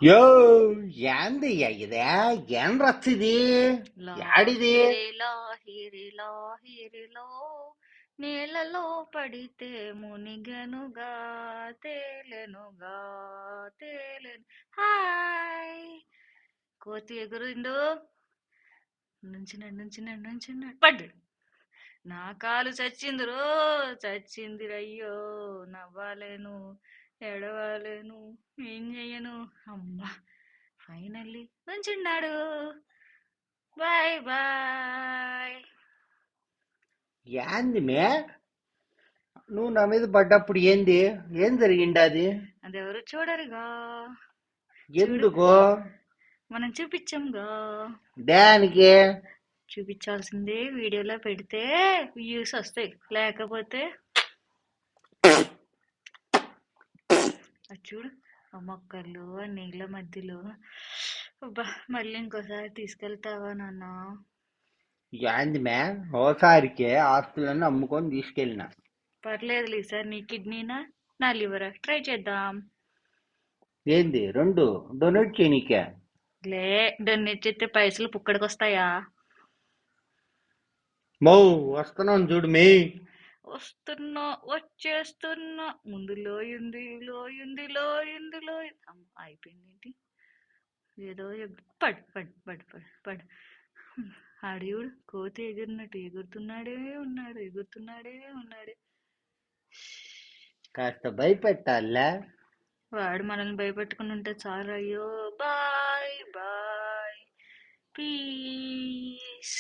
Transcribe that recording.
ಯೋ ಯಾಂದಯ್ಯ ಇದೆ ಏನ್ ರಚ್ಚಿದಿ ಯಾಡಿದಿ లాహిరి లాహిరి లాహిరిలో నీళ్ళలో పడితే మునిగెనుగా తేలెనుగా తేలెను. హాయ్ కోతి ఎగురిందో నుంచినాడు పడ్డు. నా కాలు చచ్చిందిరో చచ్చిందిరయ్యో. నవ్వాలేను ఎడవాలేను ఏం చెయ్యను. అమ్మా ఫైనల్లీ నుంచున్నాడు. Bye bye. యాంది మే నువ్వు నా మీద పడ్డప్పుడు ఏం జరిగిండాది? అదెవరు చూడరుగా. ఎందుకో మనం చూపించాంగా. దానికి చూపించాల్సిందే వీడియోలో పెడితే వ్యూస్ వస్తాయి, లేకపోతే అది చూడు ఆ మొక్కలు ఆ నీళ్ళ మధ్యలో. అబ్బా మళ్ళీ ఇంకోసారి తీసుకెళ్తావా నాన్న? యాంది మే ఓసారికే ఆస్తులన్నీ అమ్ముకొని తీసుకెళ్ళిన. పర్లేదు సార్, నీ కిడ్నీనా నా లివరా ట్రై చేద్దాం. ఏంది రెండు డొనేట్ చేయనీకే? లే డొనేట్ చేస్తే పైసలు పుక్కడికి వస్తాయా? మౌ వస్తున్నాను చూడు మే. వస్తున్నా వచ్చేస్తున్నా. ముందు లోయింది లోయింది లోయింది లోయింది. అయిపోయింది ఏంటి? ఏదో పడు పడు పడు పడు పడు. ఆడియుడు కోతి ఎగురినట్టు ఎగురుతున్నాడే ఉన్నాడు. కాస్త భయపెట్టాలే. వాడు మనల్ని భయపెట్టుకుని ఉంటే చాలు. అయ్యో బాయ్ బాయ్ పీస్.